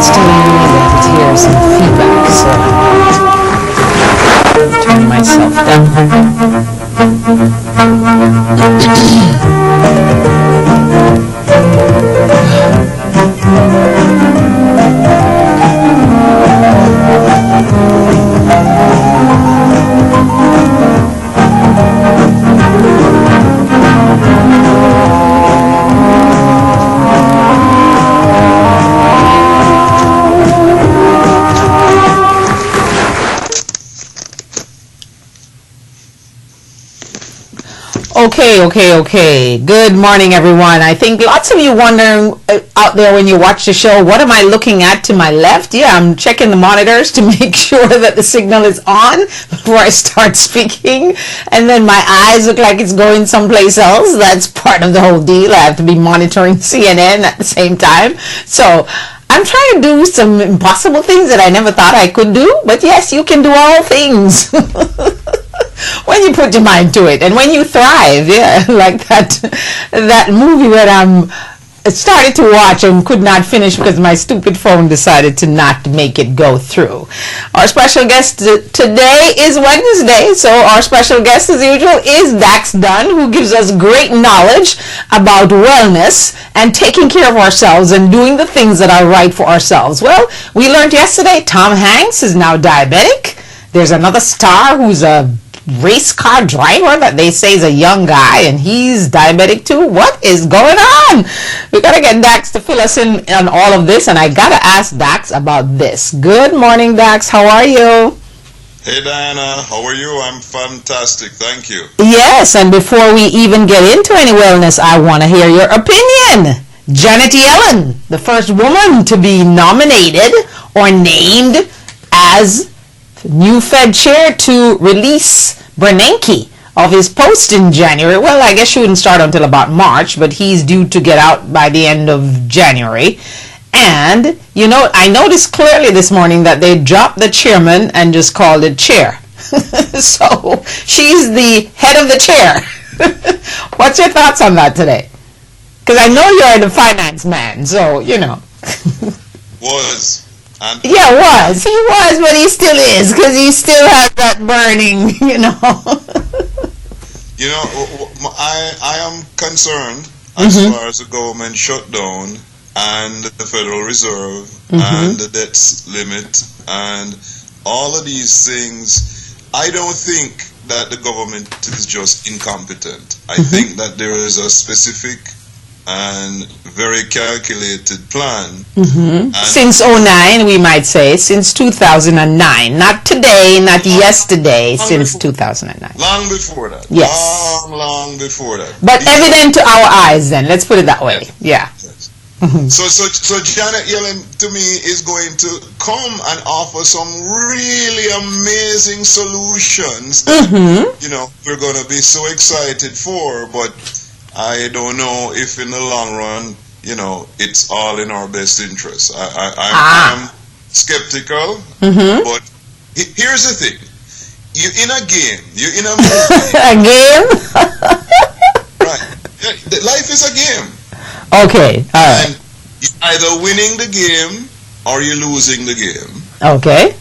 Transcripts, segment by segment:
it's telling me that it hears some feedback, so turn myself Okay. Good morning, everyone. I think lots of you wondering out there when you watch the show, what am I looking at to my left? Yeah, I'm checking the monitors to make sure that the signal is on before I start speaking. And then my eyes look like it's going someplace else. That's part of the whole deal. I have to be monitoring CNN at the same time. So I'm trying to do some impossible things that I never thought I could do. But yes, you can do all things. When you put your mind to it and when you thrive, yeah, like that movie that I started to watch and could not finish because my stupid phone decided to not make it go through. Our special guest today is Wednesday, so our special guest as usual is Dax Dunn, who gives us great knowledge about wellness and taking care of ourselves and doing the things that are right for ourselves. Well, we learned yesterday Tom Hanks is now diabetic. There's another star who's a race car driver that they say is a young guy and he's diabetic too. What is going on? We gotta get Dax to fill us in on all of this, and I gotta ask Dax about this. Good morning, Dax. How are you? Hey Diana, how are you? I'm fantastic, thank you. Yes, and before we even get into any wellness, I want to hear your opinion. Janet Yellen, the first woman to be nominated or named as new Fed chair to release Bernanke of his post in January. Well, I guess she wouldn't start until about March, but he's due to get out by the end of January. And, you know, I noticed clearly this morning that they dropped the chairman and just called it chair. So she's the head of the chair. What's your thoughts on that today? Because I know you're the finance man, so, you know. He was, but he still is, because he still has that burning, you know. You know, I am concerned as far as the government shutdown and the Federal Reserve and the debt limit and all of these things. I don't think that the government is just incompetent. I think that there is a specific and very calculated plan. Since 2009, we might say, since 2009. Not today, not yesterday, since 2009. Long before that. Yes. Long before that. But evident to our eyes then, let's put it that way. Yes. Yeah. So Janet Yellen, to me, is going to come and offer some really amazing solutions that, you know, we're going to be so excited for, but I don't know if in the long run, you know, it's all in our best interest. I'm skeptical, but here's the thing. You're in a game. You're in a movie. A game? Right. Life is a game. Okay. All right. And you're either winning the game or you're losing the game. Okay.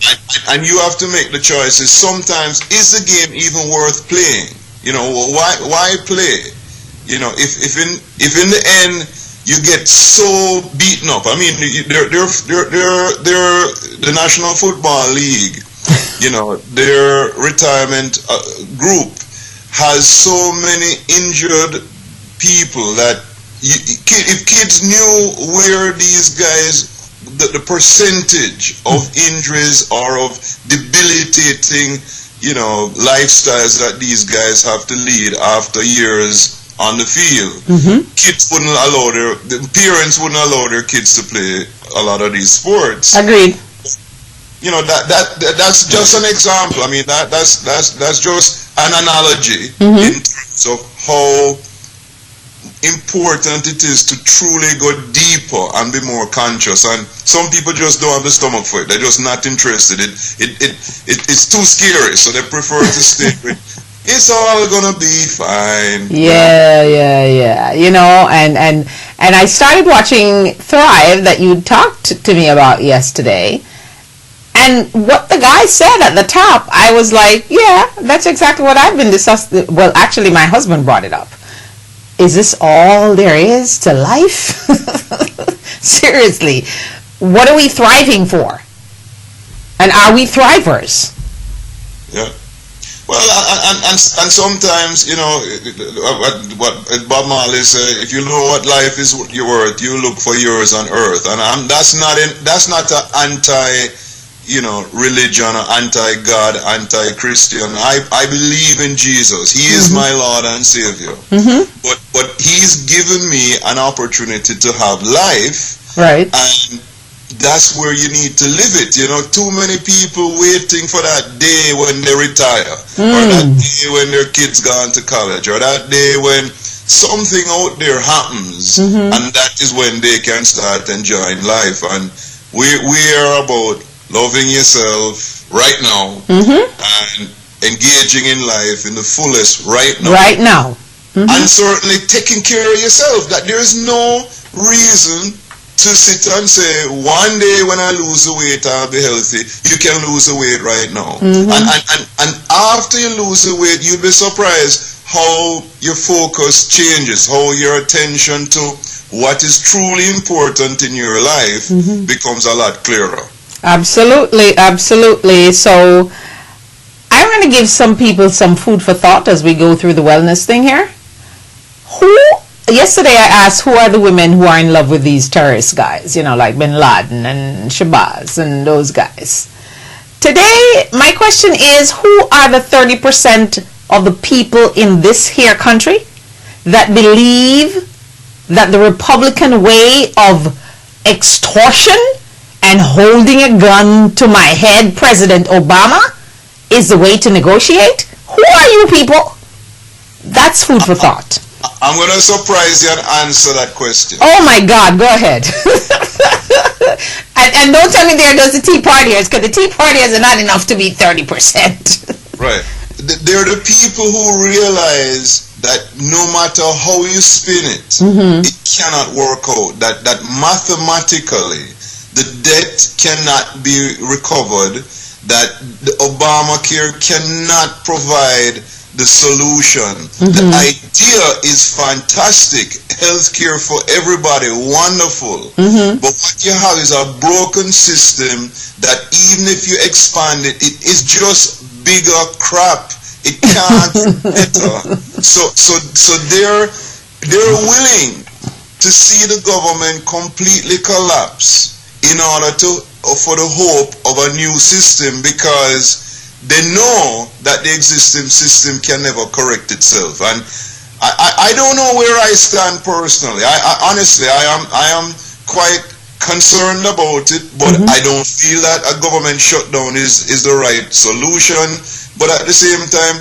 And you have to make the choices. Sometimes, is the game even worth playing? You know, why play? You know, if in the end you get so beaten up. I mean, they're the National Football League. You know, their retirement group has so many injured people that if kids knew where these guys, the percentage of injuries or of debilitating, you know, lifestyles that these guys have to lead after years on the field, kids wouldn't allow the parents wouldn't allow their kids to play a lot of these sports. Agreed. You know, that's just an example. I mean, that's just an analogy in terms of how important it is to truly go deeper and be more conscious. And some people just don't have the stomach for it. They're just not interested. It's too scary, so they prefer to stay with it's all gonna be fine. Yeah. You know, and I started watching Thrive that you talked to me about yesterday. And what the guy said at the top, I was like, yeah, that's exactly what I've been discussing. Well, actually, my husband brought it up. Is this all there is to life? Seriously, what are we thriving for? And are we thrivers? Yeah. Well, and sometimes, you know, what Bob Marley said, if you know what life is worth, you look for yours on earth. And that's not an anti, you know, religion or anti-God, anti-Christian. I believe in Jesus. He is my Lord and Savior. But He's given me an opportunity to have life. Right. And that's where you need to live it. You know, too many people waiting for that day when they retire, or that day when their kids gone to college, or that day when something out there happens, and that is when they can start enjoying life. And we are about loving yourself right now and engaging in life in the fullest right now. Right now. And certainly taking care of yourself. That there is no reason to sit and say, one day when I lose the weight, I'll be healthy. You can lose the weight right now. And after you lose the weight, you'll be surprised how your focus changes, how your attention to what is truly important in your life becomes a lot clearer. Absolutely. So I'm going to give some people some food for thought as we go through the wellness thing here. Yesterday I asked who are the women who are in love with these terrorist guys, you know, like Bin Laden and Shabazz and those guys. Today my question is, who are the 30% of the people in this here country that believe that the Republican way of extortion and holding a gun to my head, President Obama, is the way to negotiate? Who are you people? That's food for thought. I'm going to surprise you and answer that question. Oh my God, go ahead. and don't tell me there goes the Tea Partiers, because the Tea Partiers are not enough to be 30%. Right. They're the people who realize that no matter how you spin it, it cannot work out. That mathematically, the debt cannot be recovered, that the Obamacare cannot provide the solution. The idea is fantastic. Healthcare for everybody, wonderful. But what you have is a broken system that even if you expand it, it is just bigger crap. It can't be better. So they're willing to see the government completely collapse in order for the hope of a new system, because they know that the existing system can never correct itself. And I don't know where I stand personally. Honestly, I am quite concerned about it, but I don't feel that a government shutdown is the right solution. But at the same time,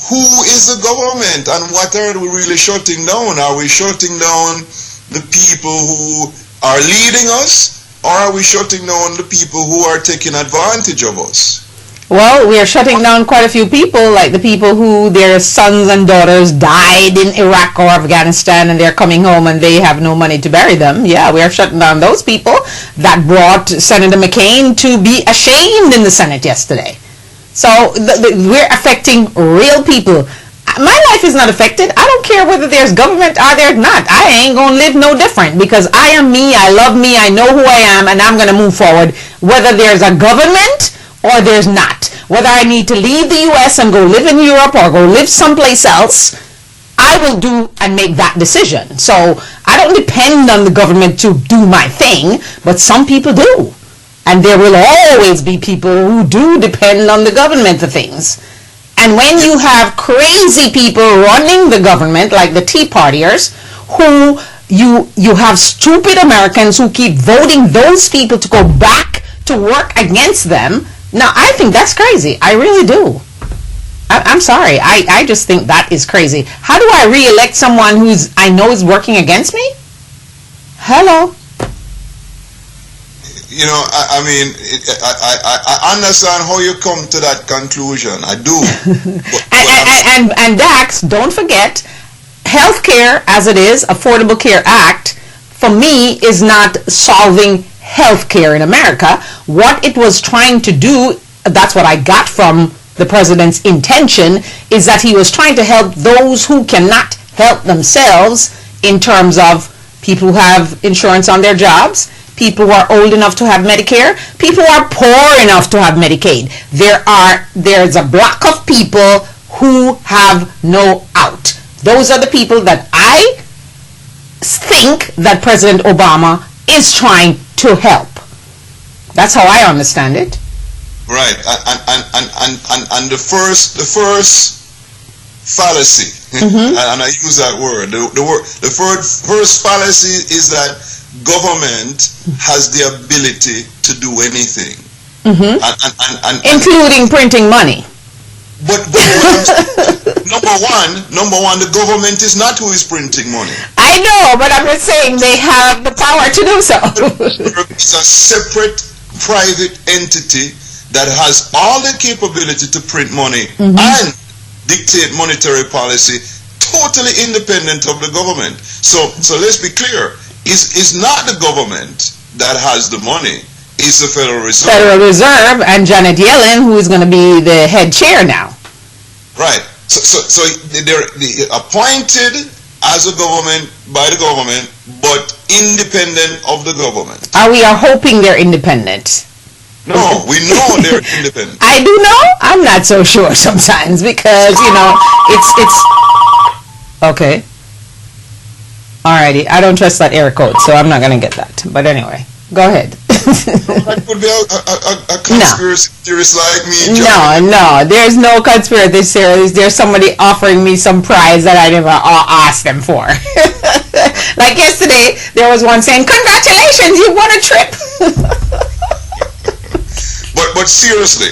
who is the government and what are we really shutting down? Are we shutting down the people who are leading us, or are we shutting down the people who are taking advantage of us? Well, we are shutting down quite a few people, like the people who their sons and daughters died in Iraq or Afghanistan and they're coming home and they have no money to bury them. Yeah, we are shutting down those people. That brought Senator McCain to be ashamed in the Senate yesterday. So we're affecting real people. My life is not affected. I don't care whether there's government or there's not. I ain't going to live no different, because I am me, I love me, I know who I am, and I'm going to move forward whether there's a government or there's not. Whether I need to leave the U.S. and go live in Europe or go live someplace else, I will do and make that decision. So I don't depend on the government to do my thing, but some people do. And there will always be people who do depend on the government for things. And when you have crazy people running the government, like the Tea Partiers, who you have stupid Americans who keep voting those people to go back to work against them. Now, I think that's crazy. I really do. I'm sorry. I just think that is crazy. How do I re-elect someone I know is working against me? Hello? I mean, I understand how you come to that conclusion. I do. And Dax, don't forget, healthcare as it is, Affordable Care Act, for me, is not solving healthcare in America. What it was trying to do, that's what I got from the president's intention, is that he was trying to help those who cannot help themselves, in terms of people who have insurance on their jobs, people who are old enough to have Medicare, people who are poor enough to have Medicaid. There's a block of people who have no out. Those are the people that I think that President Obama is trying to help. That's how I understand it. Right, and the first fallacy, and I use that word. The first fallacy is that government has the ability to do anything, including printing money. But number one, the government is not who is printing money. I know, but I'm just saying they have the power to do so. It's a separate private entity that has all the capability to print money and dictate monetary policy, totally independent of the government. So let's be clear. It's not the government that has the money. It's the Federal Reserve. Federal Reserve and Janet Yellen, who is going to be the head chair now. Right. So they're appointed as a government by the government, but independent of the government. We are hoping they're independent. No, we know they're independent. I do know. I'm not so sure sometimes because it's okay. Alrighty, I don't trust that air code, so I'm not gonna get that. But anyway, go ahead. That could be a conspiracy theorist like me. No, there's no conspiracy theories. There's somebody offering me some prize that I never asked them for. Like yesterday, there was one saying, "Congratulations, you won a trip." But seriously,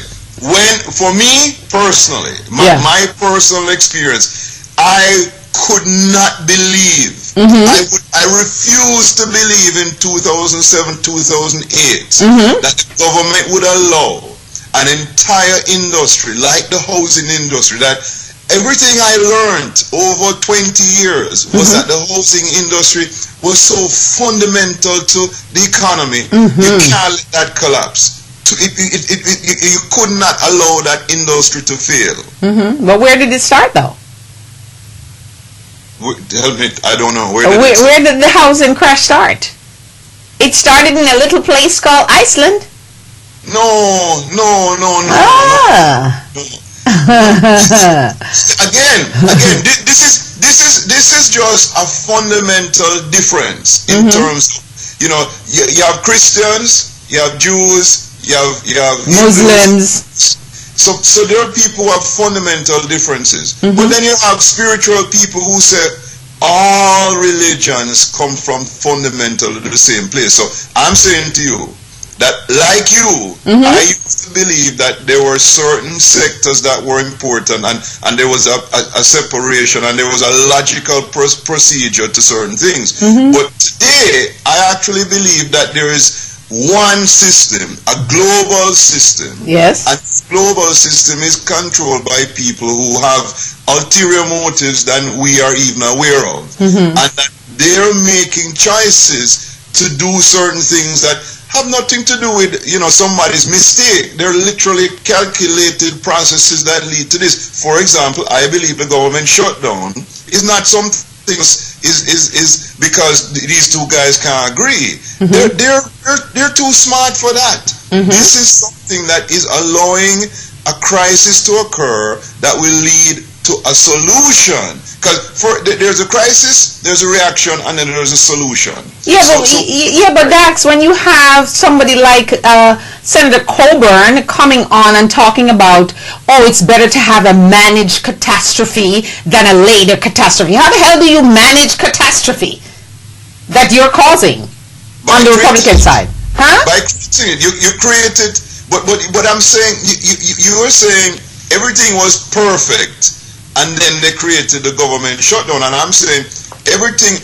for me personally, my personal experience, I could not believe. I refused to believe in 2007, 2008 that the government would allow an entire industry like the housing industry, that everything I learned over 20 years was that the housing industry was so fundamental to the economy. You can't let that collapse. You could not allow that industry to fail. But where did it start though? Help me, I don't know. Where did the housing crash start? It started in a little place called Iceland. No. Again, this is just a fundamental difference in terms of, you have Christians, you have Jews, you have Muslims. So there are people who have fundamental differences. But then you have spiritual people who say all religions come from fundamentally the same place. So I'm saying to you that, like you, I used to believe that there were certain sectors that were important and there was a separation and there was a logical procedure to certain things. But today, I actually believe that there is one system, a global system. Yes. And this global system is controlled by people who have ulterior motives than we are even aware of. And that they're making choices to do certain things that have nothing to do with, somebody's mistake. They're literally calculated processes that lead to this. For example, I believe the government shutdown is not something is because these two guys can't agree. They're too smart for that. This is something that is allowing a crisis to occur that will lead to a solution. Because there's a crisis, there's a reaction, and then there's a solution. But Dax, when you have somebody like Senator Coburn coming on and talking about, it's better to have a managed catastrophe than a later catastrophe. How the hell do you manage catastrophe that you're causing on the Republican side? Huh? By creating it. You create it, but I'm saying, you were saying everything was perfect, and then they created the government shutdown, and I'm saying everything,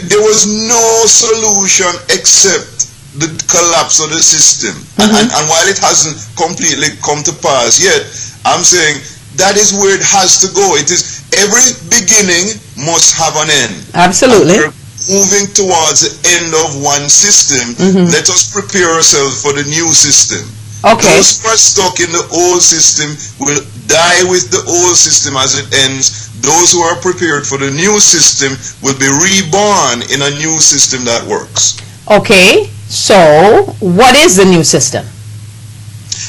there was no solution except the collapse of the system. And while it hasn't completely come to pass yet, I'm saying that is where it has to go. It is every beginning must have an end. Absolutely. Moving towards the end of one system, let us prepare ourselves for the new system. Okay. Those who are stuck in the old system will die with the old system as it ends. Those who are prepared for the new system will be reborn in a new system that works. Okay, so what is the new system?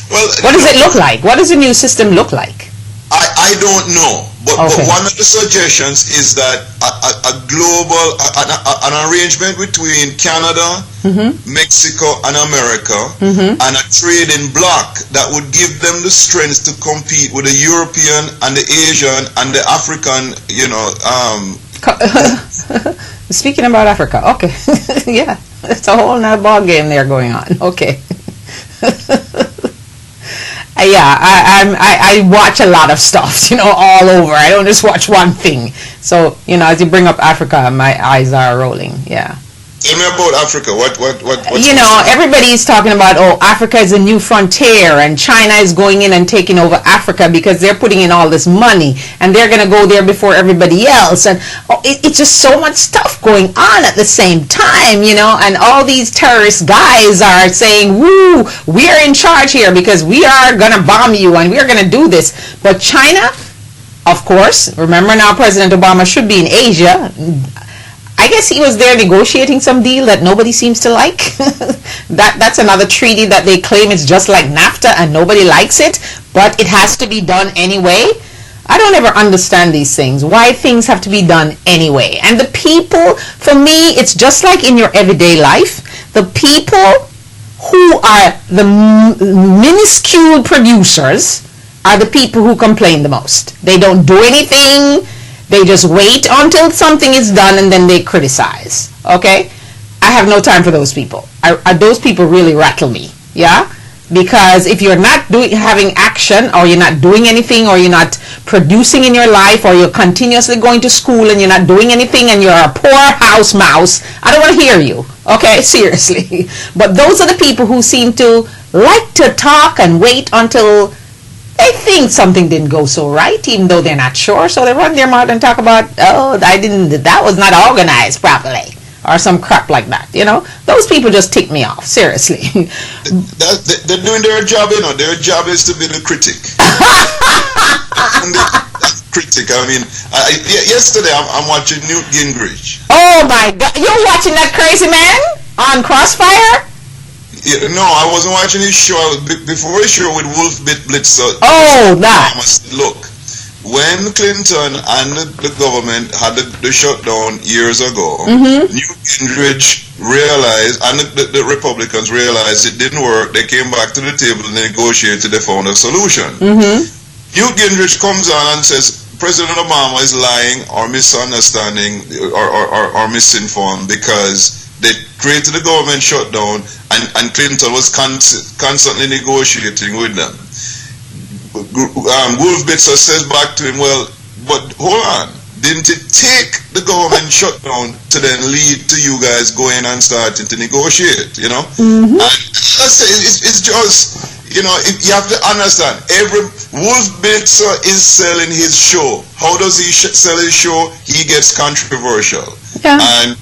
Well, what does it look like? What does the new system look like? I don't know, but one of the suggestions is that a global, an arrangement between Canada, Mexico, and America, and a trading bloc that would give them the strength to compete with the European and the Asian and the African, Speaking about Africa, okay, yeah, it's a whole nother ball game there going on. Okay. Yeah, I watch a lot of stuff, all over. I don't just watch one thing. So, as you bring up Africa, my eyes are rolling. Yeah. Tell me about Africa. What? Everybody's talking about, Africa is a new frontier and China is going in and taking over Africa because they're putting in all this money and they're going to go there before everybody else. And it's just so much stuff going on at the same time, and all these terrorist guys are saying, woo, we're in charge here because we are going to bomb you and we're going to do this. But China, of course, remember now President Obama should be in Asia. I guess he was there negotiating some deal that nobody seems to like. That's another treaty that they claim is just like NAFTA and nobody likes it, but it has to be done anyway. I don't ever understand these things, why things have to be done anyway. And the people, for me, it's just like in your everyday life. The people who are the minuscule producers are the people who complain the most. They don't do anything. They just wait until something is done and then they criticize. Okay? I have no time for those people. Those people really rattle me. Yeah? Because if you're not having action, or you're not doing anything, or you're not producing in your life, or you're continuously going to school and you're not doing anything and you're a poor house mouse, I don't want to hear you. Okay? Seriously. But those are the people who seem to like to talk and wait until they think something didn't go so right, even though they're not sure. So they run their mouth and talk about, that was not organized properly, or some crap like that. Those people just tick me off. Seriously. They're doing their job. Their job is to be the critic. Critic. I mean, yesterday I'm watching Newt Gingrich. Oh my God! You're watching that crazy man on Crossfire? Yeah, no, I wasn't watching his show. Before his show with Wolf Blitzer. That. Look, when Clinton and the government had the shutdown years ago, Newt Gingrich realized, and the Republicans realized it didn't work. They came back to the table and negotiated. They found a solution. Newt Gingrich comes on and says President Obama is lying or misunderstanding or misinformed because they created the government shutdown and Clinton was constantly negotiating with them. Wolf Blitzer says back to him, well, but hold on, didn't it take the government shutdown to then lead to you guys going and starting to negotiate, And it's just, you have to understand, Wolf Blitzer is selling his show. How does he sell his show? He gets controversial. Yeah. And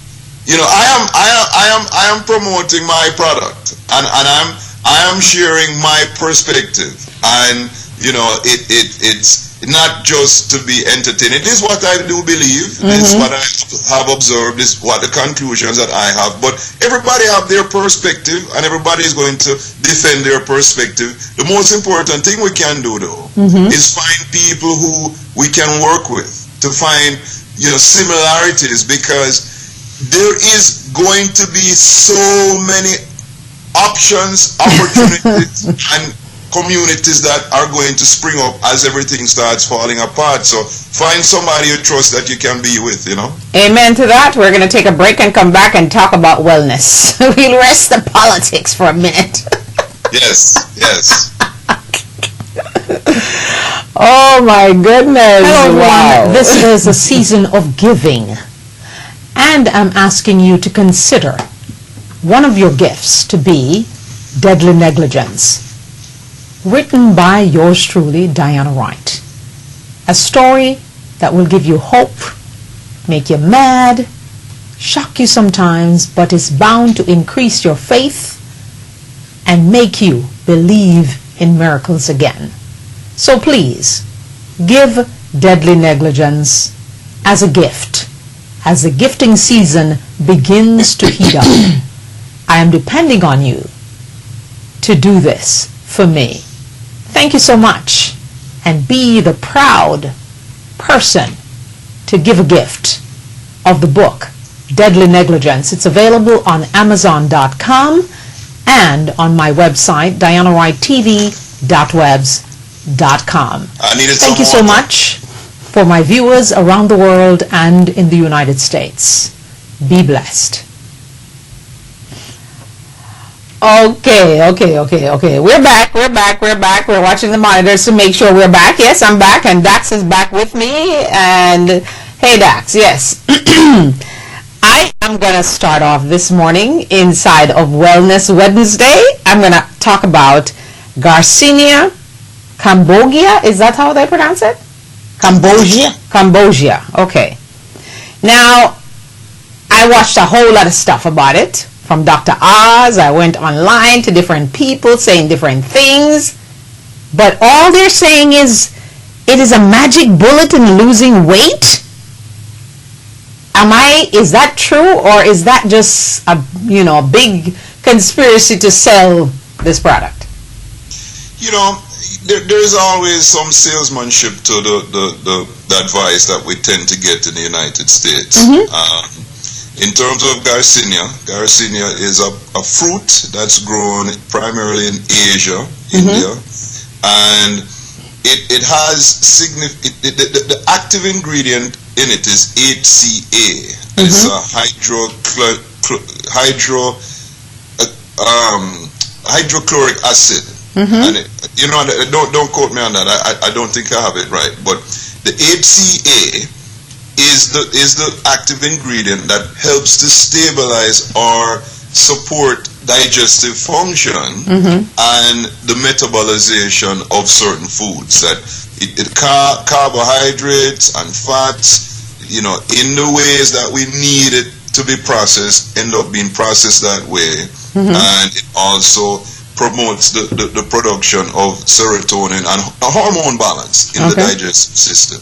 I am promoting my product, and I am sharing my perspective, and it's not just to be entertaining. This is what I do believe. This is what I have observed. This is what the conclusions that I have. But everybody have their perspective, and everybody is going to defend their perspective. The most important thing we can do, though, is find people who we can work with to find similarities, because there is going to be so many options, opportunities, and communities that are going to spring up as everything starts falling apart. So find somebody you trust that you can be with, Amen to that. We're going to take a break and come back and talk about wellness. We'll rest the politics for a minute. Yes. Oh my goodness. Hello everyone. Wow. This is a season of giving. And I'm asking you to consider one of your gifts to be Deadly Negligence, written by yours truly, Diana Wright. A story that will give you hope, make you mad, shock you sometimes, but is bound to increase your faith and make you believe in miracles again. So please, give Deadly Negligence as a gift, as the gifting season begins to heat up. I am depending on you to do this for me. Thank you so much, and be the proud person to give a gift of the book Deadly Negligence. It's available on Amazon.com and on my website, DianaWrightTV.webs.com. Thank you so much for my viewers around the world and in the United States. Be blessed. Okay. We're back. We're watching the monitors to make sure we're back. Yes, I'm back, and Dax is back with me. And hey, Dax, yes. I am going to start off this morning inside of Wellness Wednesday. I'm going to talk about Garcinia cambogia. Is that how they pronounce it? Cambogia. Okay. Now, I watched a whole lot of stuff about it from Dr. Oz. I went online to different people saying different things. But all they're saying is it is a magic bullet in losing weight. Is that true, or is that just a big conspiracy to sell this product? There's always some salesmanship to the advice that we tend to get in the United States. In terms of Garcinia is a fruit that's grown primarily in Asia, India, and it has the active ingredient in it is HCA. It's a hydrochloric acid. And don't quote me on that. I don't think I have it right. But the HCA is the active ingredient that helps to stabilize or support digestive function and the metabolization of certain foods. That carbohydrates and fats, in the ways that we need it to be processed, end up being processed that way. And it also promotes the production of serotonin and a hormone balance in the digestive system.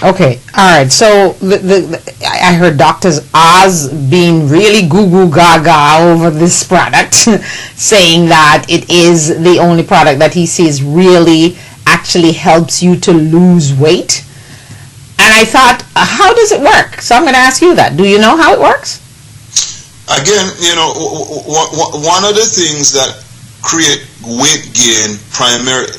Okay, all right. So I heard Dr. Oz being really goo-goo gaga over this product, saying that it is the only product that he sees really actually helps you to lose weight. And I thought, how does it work? So I'm going to ask you that. Do you know how it works? Again, one of the things that create weight gain primarily,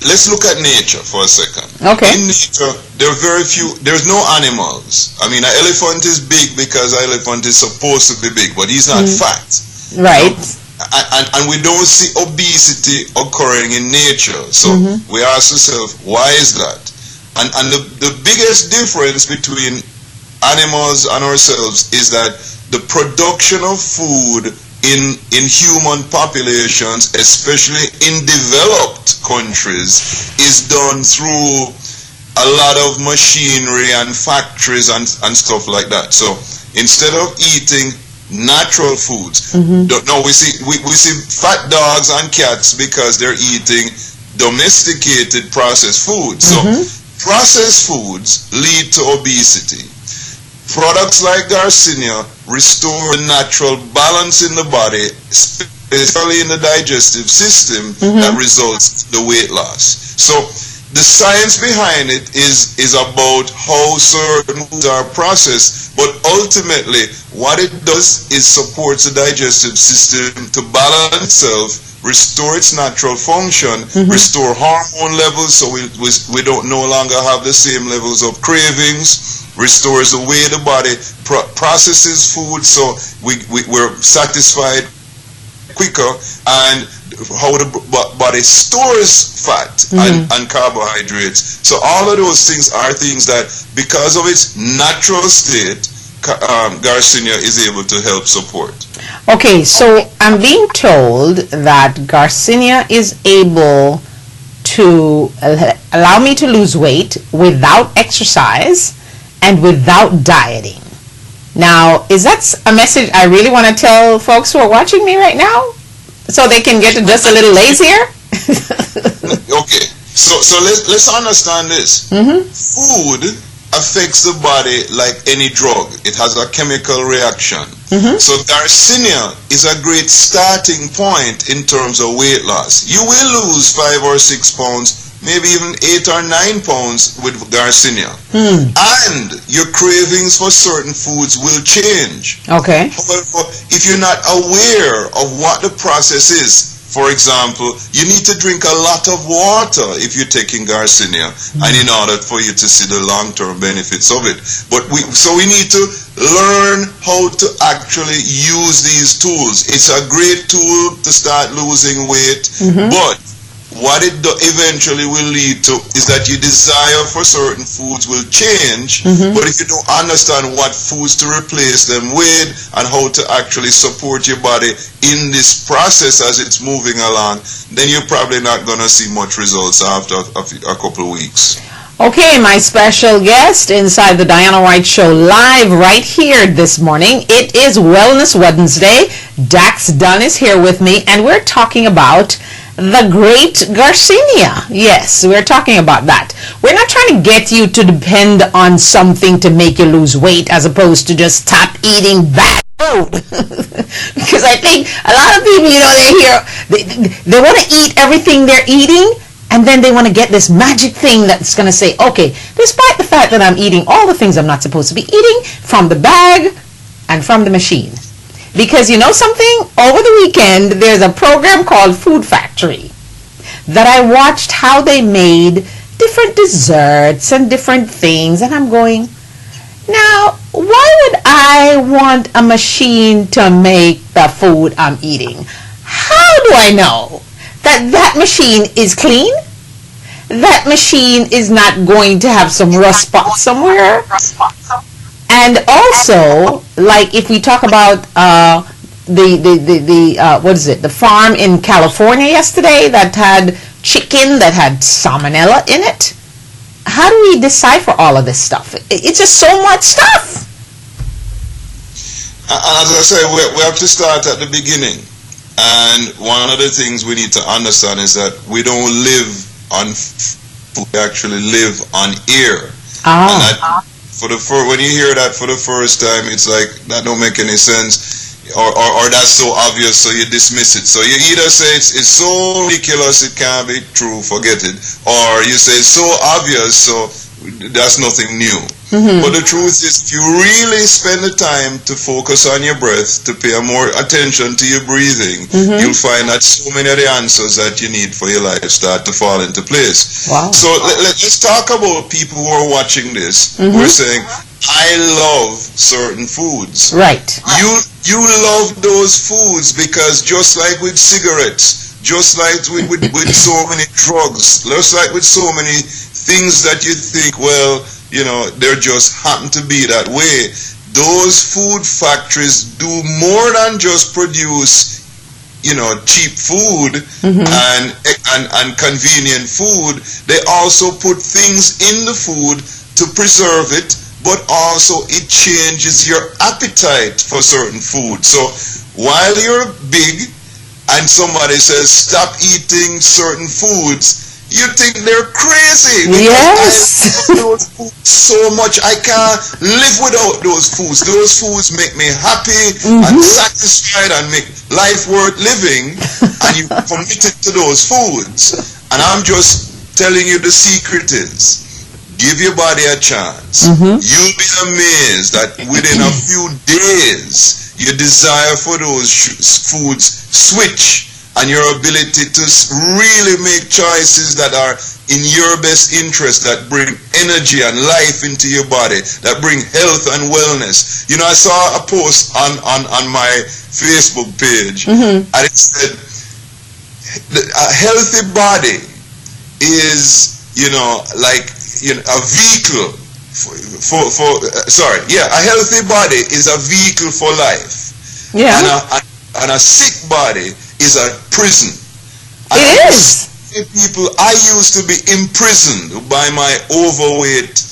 let's look at nature for a second. In nature, there are very few, there's no animals. I mean, an elephant is big because an elephant is supposed to be big, but he's not fat. Right. And we don't see obesity occurring in nature. So we ask ourselves, why is that? And the biggest difference between animals and ourselves is that the production of food in human populations, especially in developed countries, is done through a lot of machinery and factories and stuff like that. So instead of eating natural foods, we see fat dogs and cats because they're eating domesticated processed foods. So processed foods lead to obesity. Products like Garcinia restore the natural balance in the body, especially in the digestive system, that results in the weight loss. So the science behind it is about how certain foods are processed, but ultimately what it does is supports the digestive system to balance itself, restore its natural function, restore hormone levels so we don't no longer have the same levels of cravings, restores the way the body processes food so we're satisfied quicker, and how the body stores fat and carbohydrates. So all of those things are things that, because of its natural state, Garcinia is able to help support. Okay, so I'm being told that Garcinia is able to allow me to lose weight without exercise and without dieting. Now, is that a message I really want to tell folks who are watching me right now so they can get just a little lazier? Okay, so let's understand this. Food affects the body like any drug. It has a chemical reaction. So Garcinia is a great starting point in terms of weight loss. You will lose 5 or 6 pounds, maybe even 8 or 9 pounds with Garcinia. And your cravings for certain foods will change. Okay. However, if you're not aware of what the process is, for example, you need to drink a lot of water if you're taking Garcinia, and in order for you to see the long-term benefits of it. But we need to learn how to actually use these tools. It's a great tool to start losing weight, but what it eventually will lead to is that your desire for certain foods will change, but if you don't understand what foods to replace them with and how to actually support your body in this process as it's moving along, then you're probably not going to see much results after a couple of weeks. Okay, my special guest inside the Diana White Show live right here this morning. It is Wellness Wednesday. Dax Dunn is here with me, and we're talking about the great Garcinia. Yes, we're talking about that. We're not trying to get you to depend on something to make you lose weight as opposed to just stop eating bad food. Because I think a lot of people, they want to eat everything they're eating, and then they want to get this magic thing that's going to say, okay, despite the fact that I'm eating all the things I'm not supposed to be eating from the bag and from the machine. Because you know something? Over the weekend, there's a program called Food Factory that I watched how they made different desserts and different things. And I'm going, now, why would I want a machine to make the food I'm eating? How do I know that that machine is clean? That machine is not going to have some rust spots somewhere? And also, like if we talk about the farm in California yesterday that had chicken that had salmonella in it. How do we decipher all of this stuff? It's just so much stuff. As I say, we have to start at the beginning. And one of the things we need to understand is that we don't live on food, we actually live on air. When you hear that for the first time, it's like, that don't make any sense, or that's so obvious, so you dismiss it. So you either say it's so ridiculous it can't be true, forget it, or you say it's so obvious, so that's nothing new. But the truth is, if you really spend the time to focus on your breath, to pay more attention to your breathing, you'll find that so many of the answers that you need for your life start to fall into place. Wow. So let's talk about people who are watching this, who are saying, I love certain foods. Right. You love those foods because just like with cigarettes, just like with so many drugs, just like with so many things that you think, well, they just happen to be that way. Those food factories do more than just produce, cheap food and convenient food. They also put things in the food to preserve it, but also it changes your appetite for certain food. So while you're big and somebody says stop eating certain foods, you think they're crazy. Yes. I love those foods so much. I can't live without those foods. Those foods make me happy and satisfied and make life worth living. And you committed to those foods. And I'm just telling you the secret is, give your body a chance. You'll be amazed that within a few days, your desire for those foods switch, and your ability to really make choices that are in your best interest, that bring energy and life into your body, that bring health and wellness. I saw a post on my Facebook page, and it said, a healthy body is, like a vehicle a healthy body is a vehicle for life. Yeah. And a sick body is a prison. And it is. People, I used to be imprisoned by my overweight,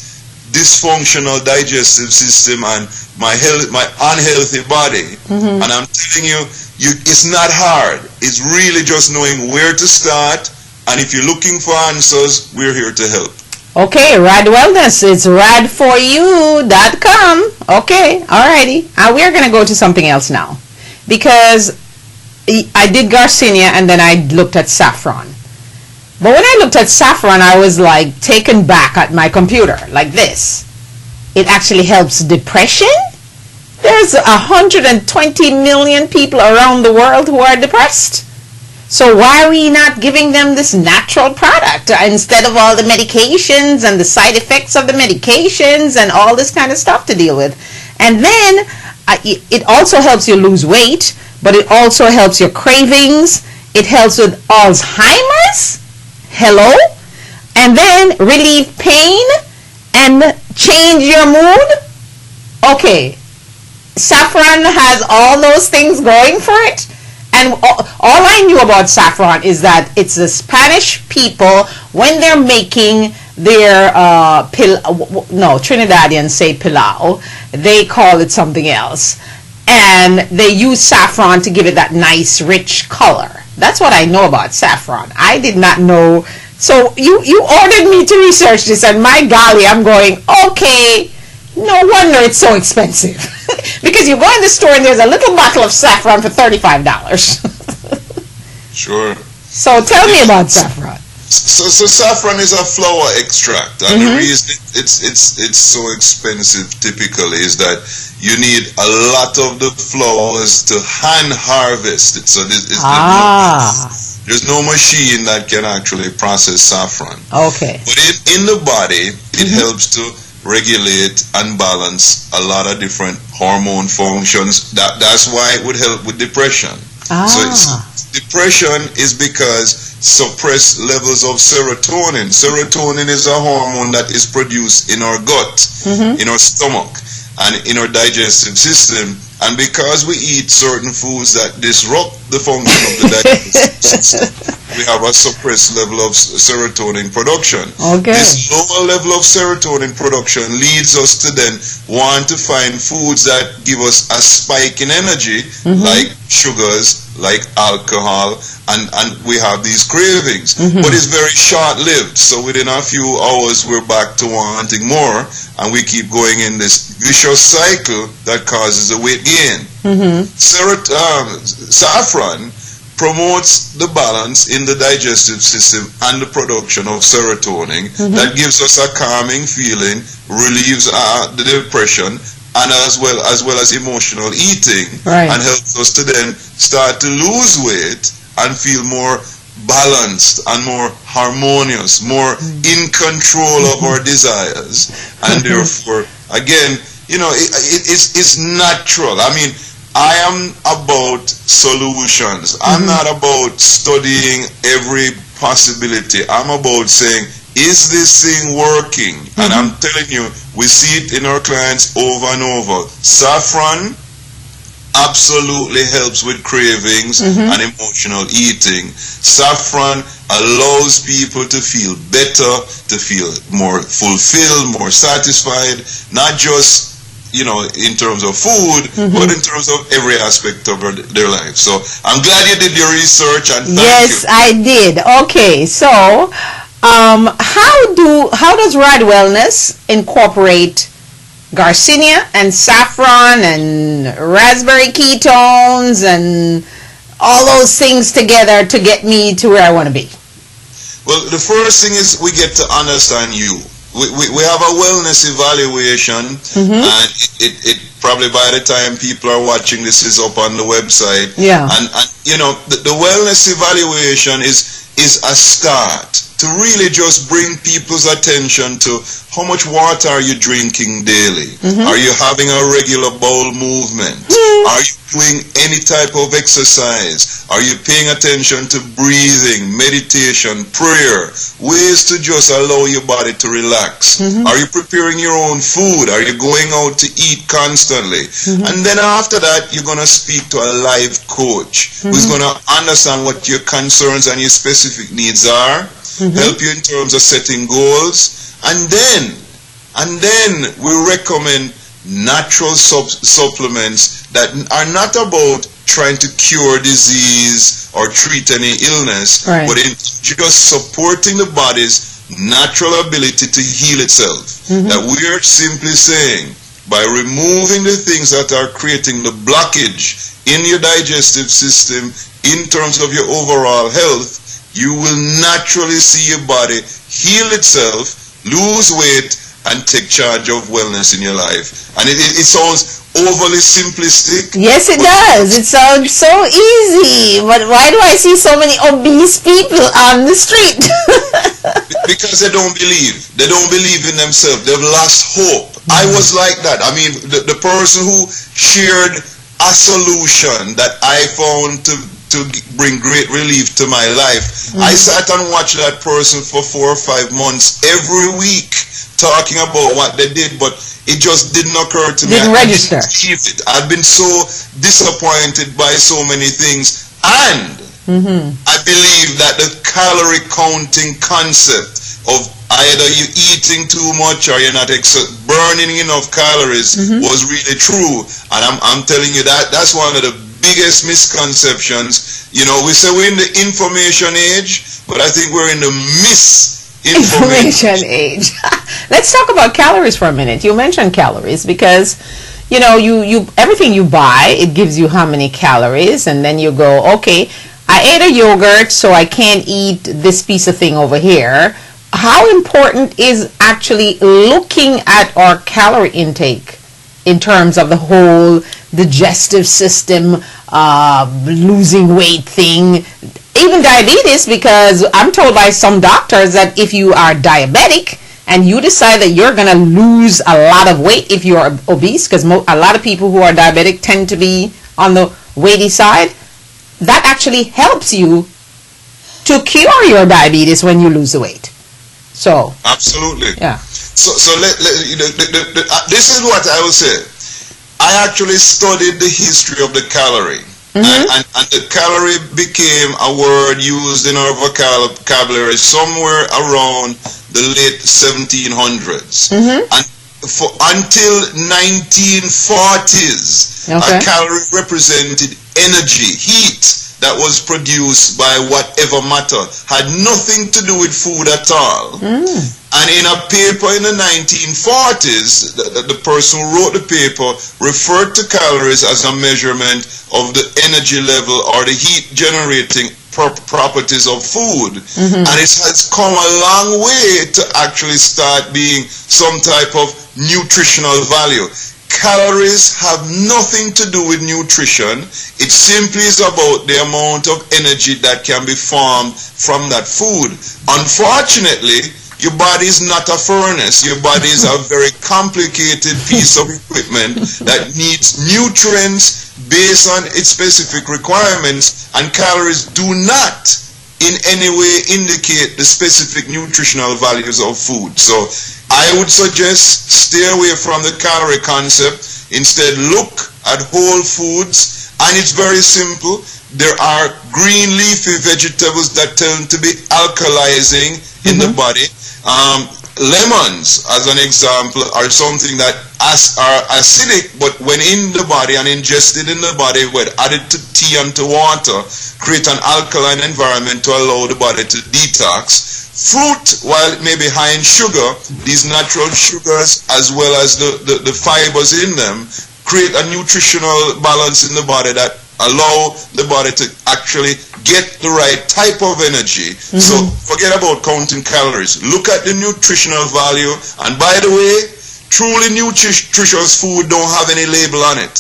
dysfunctional digestive system and my unhealthy body. And I'm telling you, it's not hard. It's really just knowing where to start. And if you're looking for answers, we're here to help. Okay, Rad Wellness. It's radforyou.com. Okay, alrighty. We're going to go to something else now. Because I did Garcinia and then I looked at saffron. But when I looked at saffron, I was like taken back at my computer, like this. It actually helps depression. There's 120 million people around the world who are depressed. So why are we not giving them this natural product instead of all the medications and the side effects of the medications and all this kind of stuff to deal with? And then it also helps you lose weight, but it also helps your cravings. It helps with Alzheimer's. Hello? And then relieve pain and change your mood. Okay. Saffron has all those things going for it. And all I knew about saffron is that it's the Spanish people, when they're making their Trinidadians say pilau, they call it something else. And they use saffron to give it that nice rich color. That's what I know about saffron. I did not know. So you ordered me to research this, and my golly, I'm going, okay, no wonder it's so expensive. Because you go in the store and there's a little bottle of saffron for $35. Sure. So tell me about saffron. So saffron is a flower extract, and the reason it's so expensive typically is that you need a lot of the flowers to hand harvest it. So there's no machine that can actually process saffron. Okay. But in the body, it helps to regulate and balance a lot of different hormone functions. That's why it would help with depression. So depression is because suppressed levels of serotonin. Serotonin is a hormone that is produced in our gut, in our stomach, and in our digestive system. And because we eat certain foods that disrupt the function of the digestive system, we have a suppressed level of serotonin production. Okay. This lower level of serotonin production leads us to then want to find foods that give us a spike in energy, like sugars, like alcohol, and we have these cravings. But it's very short-lived. So within a few hours, we're back to wanting more, and we keep going in this vicious cycle that causes a weight gain. Saffron promotes the balance in the digestive system and the production of serotonin that gives us a calming feeling, relieves the depression, and as well as emotional eating, and helps us to then start to lose weight and feel more balanced and more harmonious, more in control of our desires, and therefore, again, it's natural. I mean, I am about solutions. I'm not about studying every possibility. I'm about saying, is this thing working? And I'm telling you, we see it in our clients over and over. Saffron absolutely helps with cravings and emotional eating. Saffron allows people to feel better, to feel more fulfilled, more satisfied, not just in terms of food, but in terms of every aspect of their life. So I'm glad you did your research, and thank you. Yes, I did. Okay, so how does Rad Wellness incorporate Garcinia and saffron and raspberry ketones and all those things together to get me to where I want to be? Well, the first thing is we get to understand you. We have a wellness evaluation, and it probably by the time people are watching this is up on the website. Yeah. And the wellness evaluation is a start to really just bring people's attention to how much water are you drinking daily? Are you having a regular bowel movement? Are you doing any type of exercise? Are you paying attention to breathing, meditation, prayer, ways to just allow your body to relax? Are you preparing your own food? Are you going out to eat constantly? And then after that, you're going to speak to a life coach who's going to understand what your concerns and your specific needs are, help you in terms of setting goals, and then we recommend natural supplements that are not about trying to cure disease or treat any illness, but in just supporting the body's natural ability to heal itself. That we are simply saying, by removing the things that are creating the blockage in your digestive system in terms of your overall health, you will naturally see your body heal itself, lose weight, and take charge of wellness in your life. And it sounds overly simplistic. Yes, it does. It sounds so easy. But why do I see so many obese people on the street? Because they don't believe. They don't believe in themselves. They've lost hope. I was like that. I mean, the person who shared a solution that I found to bring great relief to my life. I sat and watched that person for 4 or 5 months every week, talking about what they did, but it just didn't occur to me. Didn't register. I've been so disappointed by so many things, and I believe that the calorie counting concept of either you eating too much or you're not burning enough calories was really true. And I'm telling you that's one of the biggest misconceptions. You know, we say we're in the information age, but I think we're in the misinformation age. Let's talk about calories for a minute. You mentioned calories because, you know, you everything you buy, it gives you how many calories, and then you go, okay, I ate a yogurt, so I can't eat this piece of thing over here. How important is actually looking at our calorie intake in terms of the whole digestive system, losing weight thing, even diabetes? Because I'm told by some doctors that if you are diabetic and you decide that you're going to lose a lot of weight if you're obese, because a lot of people who are diabetic tend to be on the weighty side, that actually helps you to cure your diabetes when you lose the weight. So absolutely, yeah. So this is what I will say. I actually studied the history of the calorie, and the calorie became a word used in our vocabulary somewhere around the late 1700s, and until 1940s, a calorie represented energy, heat that was produced by whatever matter, had nothing to do with food at all. And in a paper in the 1940s, the person who wrote the paper referred to calories as a measurement of the energy level or the heat generating properties of food. And it has come a long way to actually start being some type of nutritional value. Calories have nothing to do with nutrition. It simply is about the amount of energy that can be formed from that food. Unfortunately, your body is not a furnace. Your body is a very complicated piece of equipment that needs nutrients based on its specific requirements, and calories do not in any way indicate the specific nutritional values of food. So I would suggest stay away from the calorie concept. Instead, look at whole foods, and it's very simple. There are green leafy vegetables that tend to be alkalizing in the body. Lemons, as an example, are something that are acidic, but when in the body and ingested in the body, when added to tea and to water, create an alkaline environment to allow the body to detox. Fruit, while it may be high in sugar, these natural sugars as well as the fibers in them create a nutritional balance in the body that allow the body to actually get the right type of energy. So forget about counting calories. Look at the nutritional value. And by the way, truly nutritious food don't have any label on it.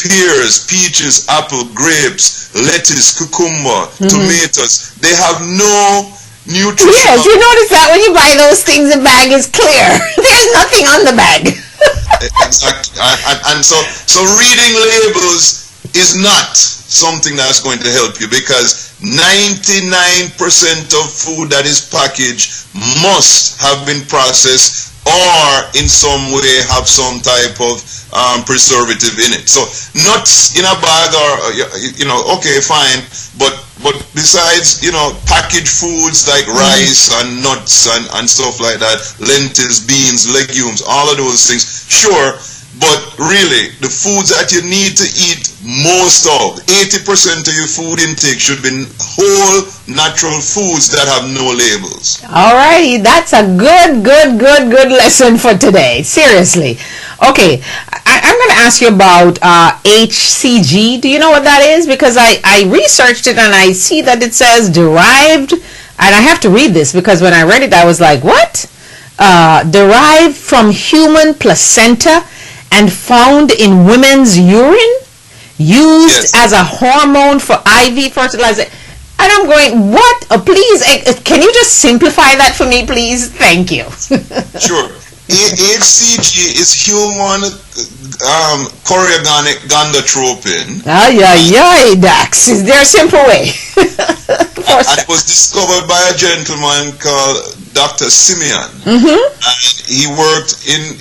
Pears, peaches, apple, grapes, lettuce, cucumber, tomatoes, they have no nutritional... Yes, you notice that when you buy those things, the bag is clear. There's nothing on the bag. Exactly. And so reading labels is not something that's going to help you, because 99% of food that is packaged must have been processed or in some way have some type of preservative in it. So nuts in a bag are, okay, fine, but besides, packaged foods like rice and nuts and stuff like that, lentils, beans, legumes, all of those things, sure. But really, the foods that you need to eat most of, 80% of your food intake should be whole, natural foods that have no labels. All righty, that's a good lesson for today. Seriously. Okay, I'm going to ask you about HCG. Do you know what that is? Because I researched it and I see that it says derived, and I have to read this because when I read it, I was like, what? Derived from human placenta and found in women's urine, used as a hormone for IV fertilization. And I'm going, what? Please, can you just simplify that for me, please? Thank you. Sure. HCG is human chorionic gonadotropin. Dax. Is there a simple way? It was discovered by a gentleman called Dr. Simeon. And he worked in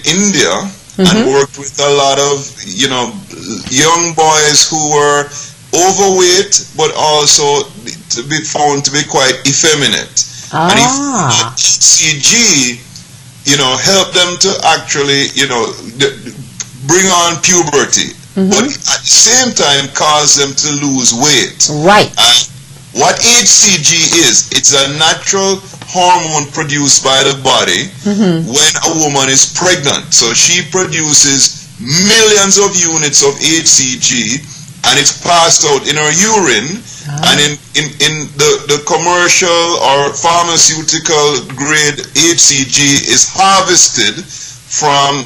India. And worked with a lot of, young boys who were overweight, but also to be found to be quite effeminate. And if HCG, helped them to actually, bring on puberty, but at the same time cause them to lose weight. Right. And what HCG is, it's a natural hormone produced by the body when a woman is pregnant. So she produces millions of units of HCG, and it's passed out in her urine. And in the commercial or pharmaceutical grade HCG is harvested from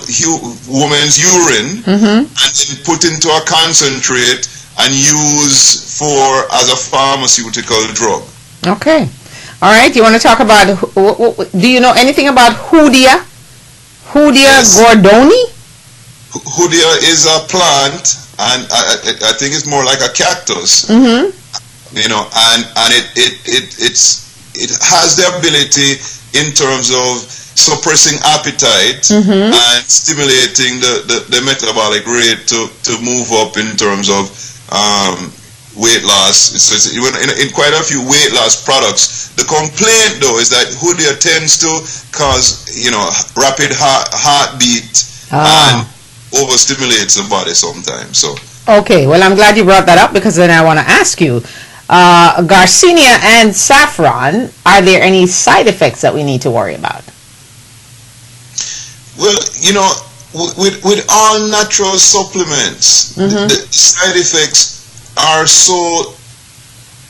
woman's urine and then put into a concentrate and used as a pharmaceutical drug. Okay. All right, you want to talk about, do you know anything about Hoodia? Hoodia gordoni? Hoodia is a plant, and I think it's more like a cactus. And it has the ability in terms of suppressing appetite and stimulating the metabolic rate to move up in terms of weight loss. So in quite a few weight loss products. The complaint though is that Hoodia tends to cause rapid heartbeat and overstimulates the body sometimes. So okay, well I'm glad you brought that up, because then I want to ask you, Garcinia and saffron, are there any side effects that we need to worry about? Well, with all natural supplements, the side effects are so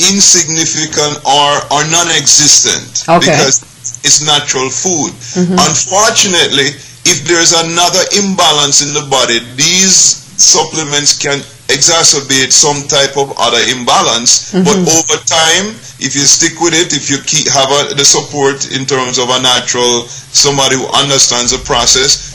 insignificant or non-existent because it's natural food. Unfortunately, if there's another imbalance in the body, these supplements can exacerbate some type of other imbalance. But over time, if you stick with it, if you have the support in terms of a natural, somebody who understands the process,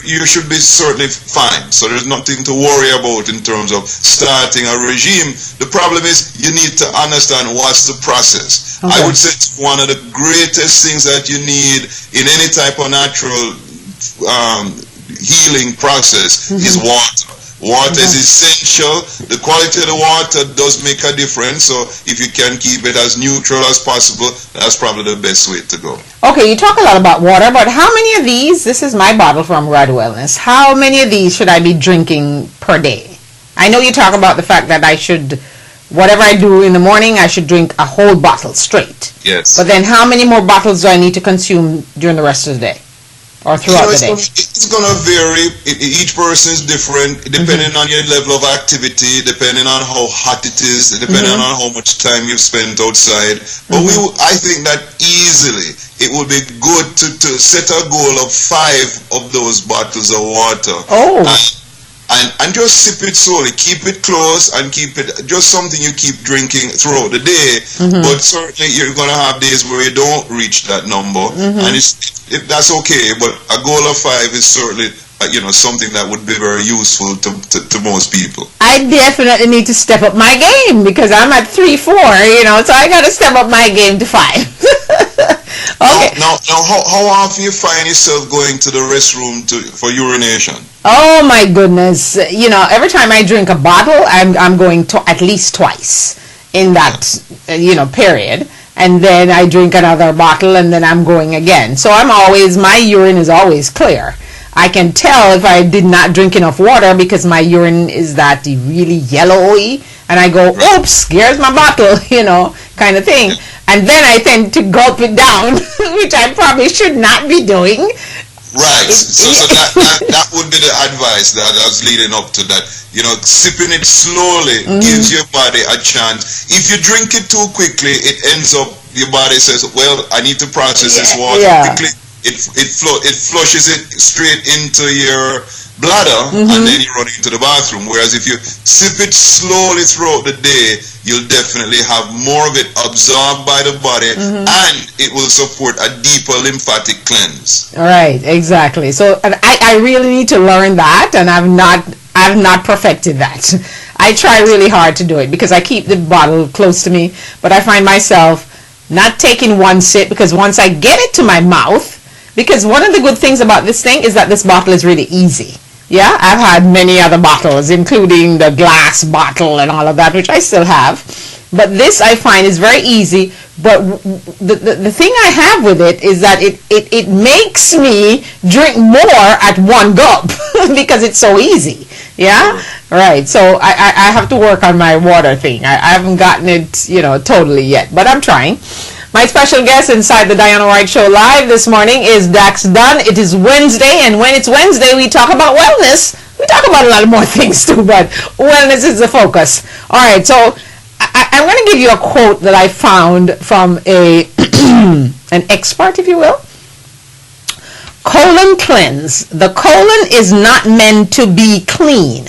you should be certainly fine. So there's nothing to worry about in terms of starting a regime. The problem is you need to understand what's the process. I would say it's one of the greatest things that you need in any type of natural healing process is water. Water is essential. The quality of the water does make a difference. So if you can keep it as neutral as possible, that's probably the best way to go. Okay, you talk a lot about water, but how many of these, this is my bottle from Rad Wellness, how many of these should I be drinking per day? I know you talk about the fact that I should, whatever I do in the morning, I should drink a whole bottle straight. Yes. But then how many more bottles do I need to consume during the rest of the day? Or throughout the day? It's going to vary. Each person is different, depending on your level of activity, depending on how hot it is, depending on how much time you've spent outside. But I think that easily it would be good to set a goal of 5 of those bottles of water. and just sip it slowly. Keep it close and keep it just something you keep drinking throughout the day. But certainly you're going to have days where you don't reach that number, and that's okay. But a goal of 5 is certainly something that would be very useful to most people. I definitely need to step up my game because I'm at 3-4, so I got to step up my game to 5. Okay. Now, how often you find yourself going to the restroom for urination? Oh my goodness! Every time I drink a bottle, I'm going to at least twice in that period, and then I drink another bottle, and then I'm going again. So my urine is always clear. I can tell if I did not drink enough water because my urine is that really yellowy, and I go, oops, here's my bottle, kind of thing. And then I tend to gulp it down, which I probably should not be doing. Right. So that would be the advice that I was leading up to that. Sipping it slowly gives your body a chance. If you drink it too quickly, it ends up, your body says, well, I need to process this water quickly. It flushes it straight into your bladder, and then you run into the bathroom. Whereas if you sip it slowly throughout the day, you'll definitely have more of it absorbed by the body, and it will support a deeper lymphatic cleanse. Right, exactly. So I really need to learn that, and I've not perfected that. I try really hard to do it because I keep the bottle close to me, but I find myself not taking one sip because once I get it to my mouth, because one of the good things about this thing is that this bottle is really easy. Yeah, I've had many other bottles, including the glass bottle and all of that, which I still have. But this I find is very easy. But the thing I have with it is that it makes me drink more at one gulp because it's so easy. Yeah, right. So I have to work on my water thing. I haven't gotten it, totally yet, but I'm trying. My special guest inside the Diana White Show live this morning is Dax Dunn. It is Wednesday, and when it's Wednesday, we talk about wellness. We talk about a lot of more things too, but wellness is the focus. All right, so I'm going to give you a quote that I found from an expert, if you will. Colon cleanse. The colon is not meant to be clean.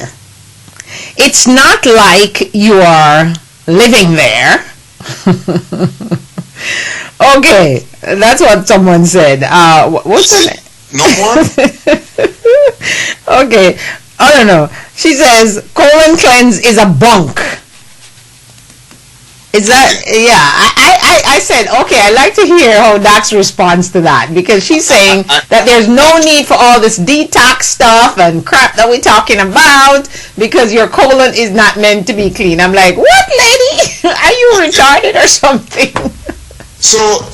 It's not like you are living there. Okay, that's what someone said. What's her name? No more? Okay, I don't know. She says colon cleanse is a bunk. Is that, I said, okay, I'd like to hear how Dax responds to that, because she's saying that there's no need for all this detox stuff and crap that we're talking about because your colon is not meant to be clean. I'm like, what, lady? Are you retarded or something? So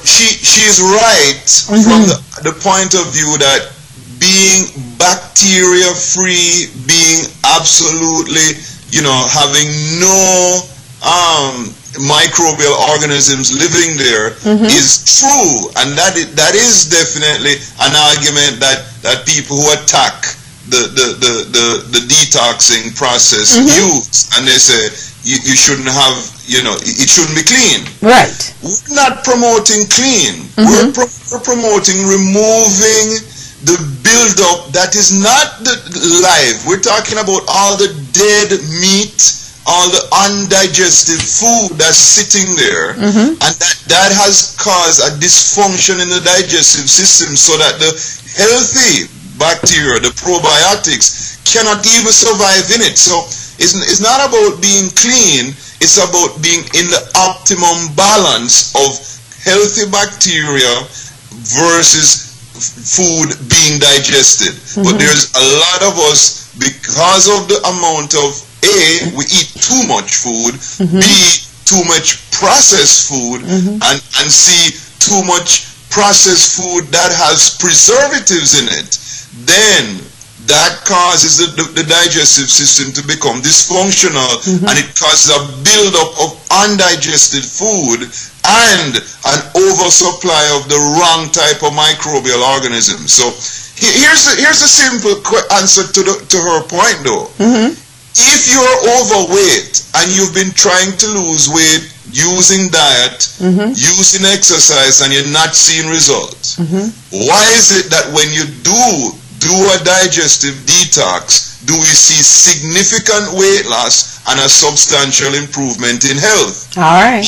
she's right from the point of view that being bacteria free, being absolutely, having no microbial organisms living there is true, and that is definitely an argument that people who attack the detoxing process use, and they say you shouldn't have, it shouldn't be clean. Right. We're not promoting clean. We're promoting removing the buildup that is not live. We're talking about all the dead meat, all the undigested food that's sitting there, and that has caused a dysfunction in the digestive system, so that the healthy bacteria, the probiotics, cannot even survive in it. So it's not about being clean, it's about being in the optimum balance of healthy bacteria versus food being digested. But there's a lot of us, because of the amount of A, we eat too much food, B, too much processed food, and C, too much processed food that has preservatives in it. Then that causes the digestive system to become dysfunctional, and it causes a buildup of undigested food and an oversupply of the wrong type of microbial organisms. So here's a simple answer to her point, though. If you're overweight and you've been trying to lose weight using diet, using exercise, and you're not seeing results, why is it that when you do do a digestive detox, do we see significant weight loss and a substantial improvement in health. All right.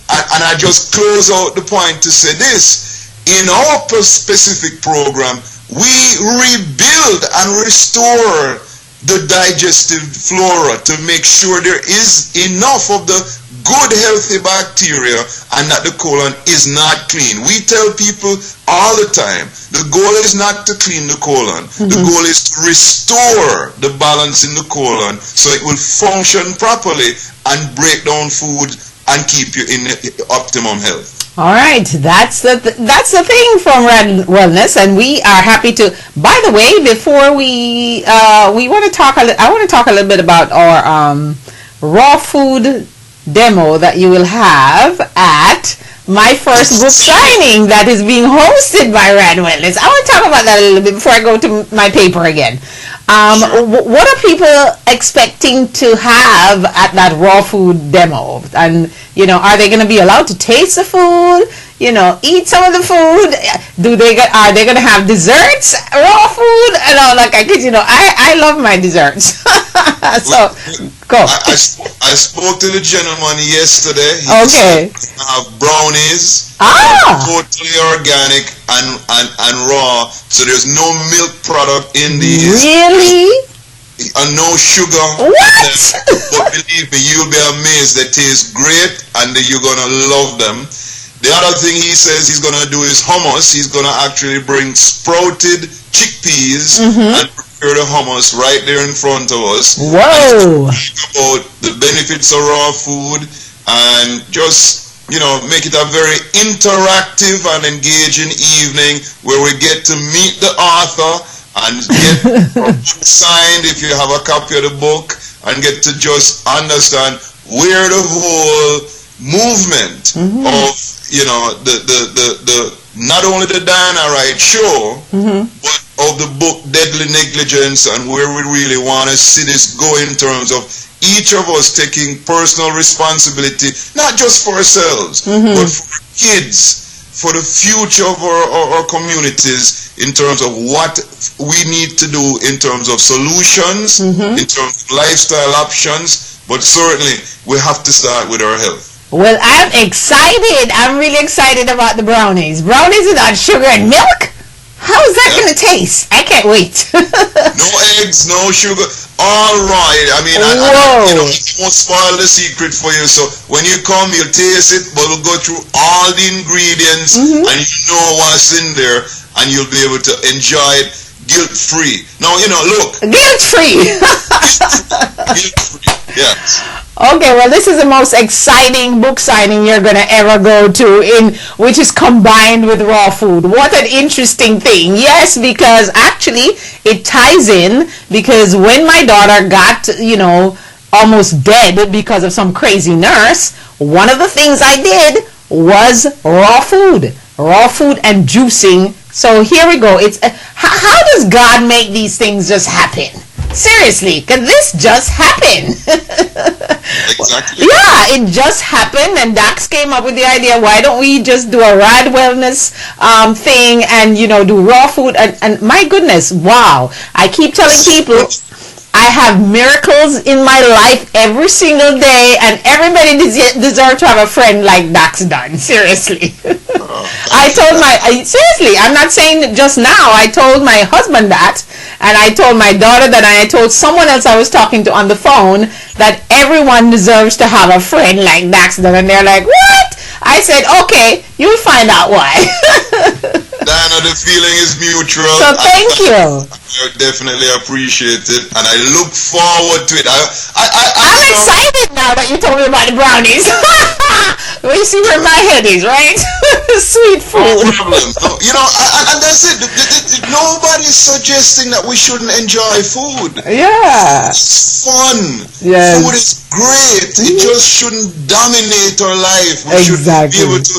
And I just close out the point to say this. In our specific program, we rebuild and restore the digestive flora to make sure there is enough of the good healthy bacteria and that the colon is not clean. We tell people all the time, the goal is not to clean the colon. The goal is to restore the balance in the colon so it will function properly and break down food and keep you in optimum health. All right, that's the thing from Red Wellness, and we are happy to. By the way, before we want to talk, I want to talk a little bit about our raw food demo that you will have at my first book signing that is being hosted by Red Wellness. I want to talk about that a little bit before I go to my paper again. What are people expecting to have at that raw food demo? And, are they going to be allowed to taste the food? Eat some of the food? Are they going to have desserts? Raw food? And all like, I love my desserts. So, go. I spoke to the gentleman yesterday. Okay. He have brownies. Totally organic and raw. So there's no milk product in these. Really? And no sugar. What? But believe me, you'll be amazed. They taste great and you're going to love them. The other thing he says he's going to do is hummus. He's going to actually bring sprouted chickpeas and prepare the hummus right there in front of us. Whoa! About the benefits of raw food and just, make it a very interactive and engaging evening where we get to meet the author and get a book signed if you have a copy of the book and get to just understand where the whole movement of the not only the Diana Wright show but of the book Deadly Negligence and where we really want to see this go in terms of each of us taking personal responsibility, not just for ourselves but for kids, for the future of our communities in terms of what we need to do in terms of solutions, in terms of lifestyle options, but certainly we have to start with our health. Well, I'm excited. I'm really excited about the brownies. Brownies without sugar and milk? How is that going to taste? I can't wait. No eggs, no sugar. All right. I mean, I won't spoil the secret for you. So when you come, you'll taste it, but we'll go through all the ingredients and you know what's in there and you'll be able to enjoy it guilt-free. Now, look. Guilt-free. Guilt-free, yes. Okay, well, this is the most exciting book signing you're going to ever go to, which is combined with raw food. What an interesting thing. Yes, because actually it ties in, because when my daughter got, almost dead because of some crazy nurse, one of the things I did was raw food and juicing. So here we go. It's how does God make these things just happen? Seriously, can this just happen? Exactly. Yeah, it just happened, and Dax came up with the idea, why don't we just do a Rad Wellness thing and, do raw food, and my goodness, wow. I keep telling people, I have miracles in my life every single day, and everybody deserves to have a friend like Dax done. Seriously. Seriously, I'm not saying just now. I told my husband that, and I told my daughter that, and I told someone else I was talking to on the phone that everyone deserves to have a friend like Dax done, and they're like, what? I said, okay, you'll find out why. Diana, the feeling is mutual. So thank you. I definitely appreciate it, and I look forward to it. I'm excited now that you told me about the brownies. Well, you see where my head is, right? Sweet food. No problem. And that's it. Nobody's suggesting that we shouldn't enjoy food. Yeah. It's fun. Yes. Food is great. It just shouldn't dominate our life. We should be able to,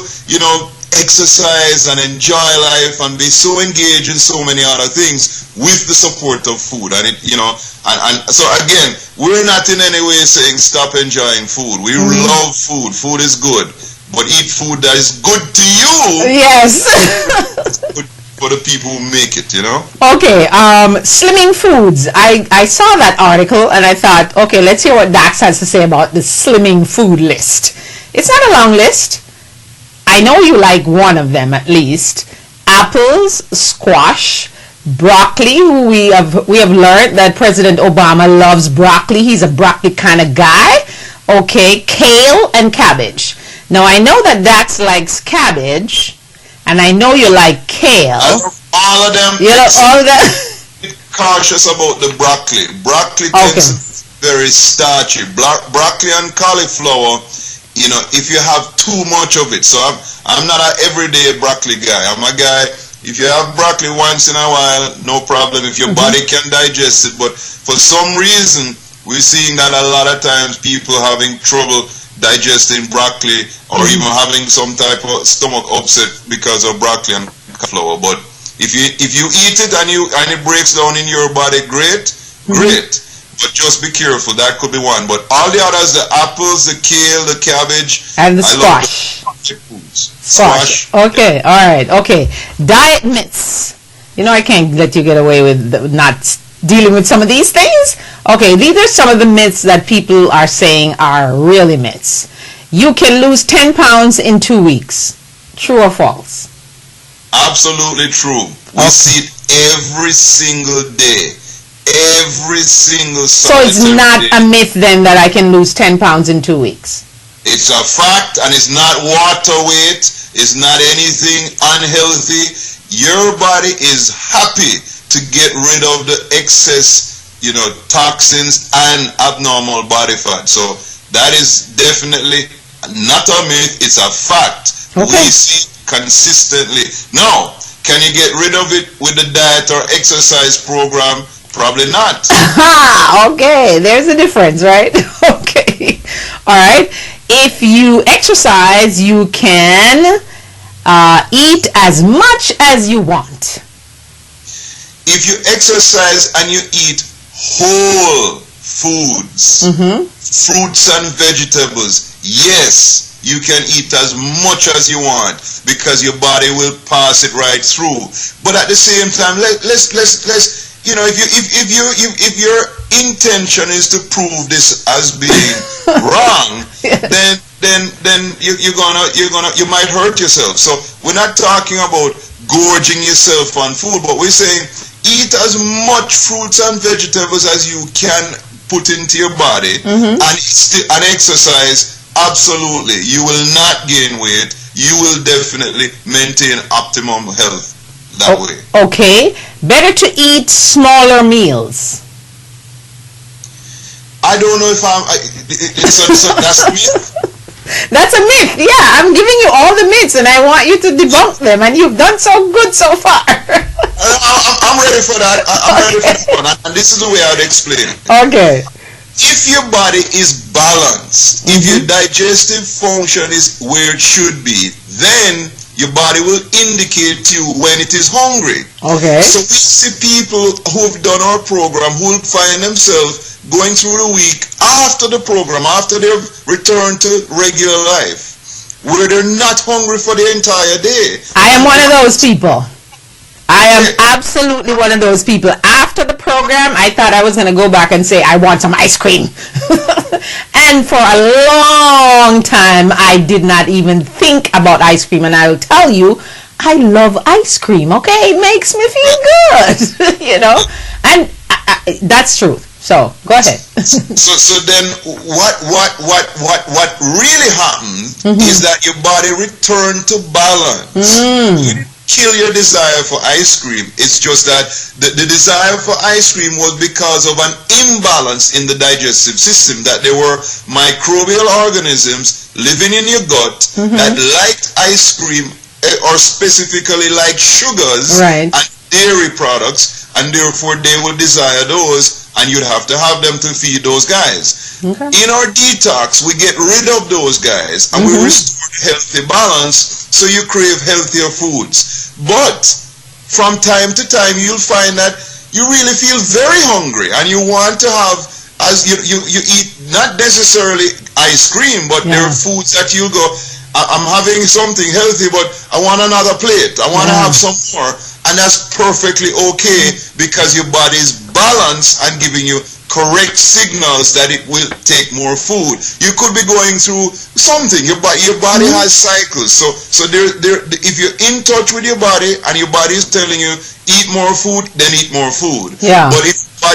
exercise and enjoy life and be so engaged in so many other things with the support of food. And and so again, we're not in any way saying stop enjoying food. We love food. Food is good, but eat food that is good to you. Yes. Good for the people who make it, you know. Okay, Slimming Foods. I saw that article and I thought, okay, let's hear what Dax has to say about the Slimming Food list. It's not a long list. I know you like one of them at least. Apples, squash, broccoli. We have learned that President Obama loves broccoli. He's a broccoli kind of guy. Okay, kale and cabbage. Now I know that Dax likes cabbage, and I know you like kale. I love all of them. You know all of that. Be cautious about the broccoli. Broccoli tends to be very starchy. Broccoli and cauliflower. You know, if you have too much of it. So I'm not an everyday broccoli guy. I'm a guy. If you have broccoli once in a while, no problem. If your body can digest it, but for some reason, we're seeing that a lot of times people having trouble digesting broccoli or even having some type of stomach upset because of broccoli and cauliflower. But if you eat it and it breaks down in your body, great. But just be careful. That could be one. But all the others, the apples, the kale, the cabbage, and the squash. Squash. Okay. All right. Okay. Diet myths. You know I can't let you get away with not dealing with some of these things. Okay, these are some of the myths that people are saying are really myths. You can lose 10 pounds in 2 weeks. True or false? Absolutely true. We see it every single day. Every single So it's not a myth then that I can lose 10 pounds in 2 weeks? It's a fact, and it's not water weight. It's not anything unhealthy. Your body is happy to get rid of the excess, toxins and abnormal body fat. So that is definitely not a myth, it's a fact. Okay. We see it consistently. Now, can you get rid of it with the diet or exercise program? Probably not. Okay, there's a difference, right? Okay. All right. If you exercise, you can eat as much as you want. If you exercise and you eat whole foods, fruits and vegetables, yes, you can eat as much as you want because your body will pass it right through. But at the same time, let's if your intention is to prove this as being wrong, then you might hurt yourself. So we're not talking about gorging yourself on food, but we're saying eat as much fruits and vegetables as you can put into your body, and exercise. Absolutely, you will not gain weight. You will definitely maintain optimum health that way. Okay, better to eat smaller meals. I don't know if so that's a myth. That's a myth. Yeah, I'm giving you all the myths, and I want you to debunk them, and you've done so good so far. I'm ready for that. I'm ready for that one, and this is the way I would explain it. Okay. If your body is balanced, if your digestive function is where it should be, then your body will indicate to you when it is hungry. Okay. So we see people who've done our program who will find themselves going through the week after the program, after they've returned to regular life, where they're not hungry for the entire day. I am one of those people. I am absolutely one of those people. After the program, I thought I was going to go back and say, I want some ice cream. And for a long time, I did not even think about ice cream. And I'll tell you, I love ice cream, okay? It makes me feel good, And that's truth. So, go ahead. So then what really happens is that your body returned to balance. Kill your desire for ice cream. It's just that the desire for ice cream was because of an imbalance in the digestive system, that there were microbial organisms living in your gut that liked ice cream or specifically like sugars and dairy products, and therefore they would desire those, and you'd have to have them to feed those guys. In our detox, we get rid of those guys and we restore healthy balance, so you crave healthier foods. But from time to time, you'll find that you really feel very hungry and you want to have, as you eat not necessarily ice cream, but there are foods that you'll go, I'm having something healthy, but I want another plate. I want to have some more. And that's perfectly okay because your body is balanced and giving you correct signals that it will take more food. You could be going through something. Your body has cycles. So if you're in touch with your body and your body is telling you eat more food, then eat more food. Yeah. But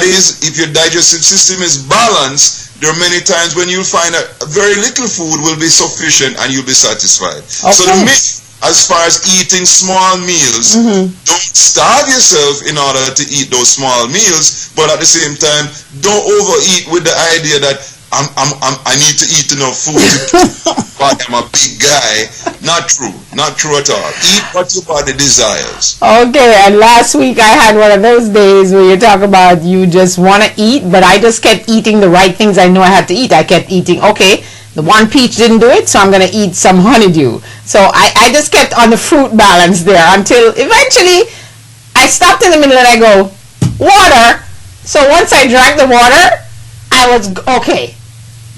if your digestive system is balanced, there are many times when you'll find that very little food will be sufficient and you'll be satisfied. Okay. So the myth as far as eating small meals, don't starve yourself in order to eat those small meals, but at the same time, don't overeat with the idea that I need to eat enough food but I'm a big guy. Not true. Not true at all. Eat what your body desires. Okay, and last week I had one of those days where you talk about you just want to eat, but I just kept eating the right things I know I had to eat. I kept eating, okay, the one peach didn't do it, so I'm going to eat some honeydew. So I just kept on the fruit balance there until eventually I stopped in the middle and I go, water. So once I drank the water, I was okay.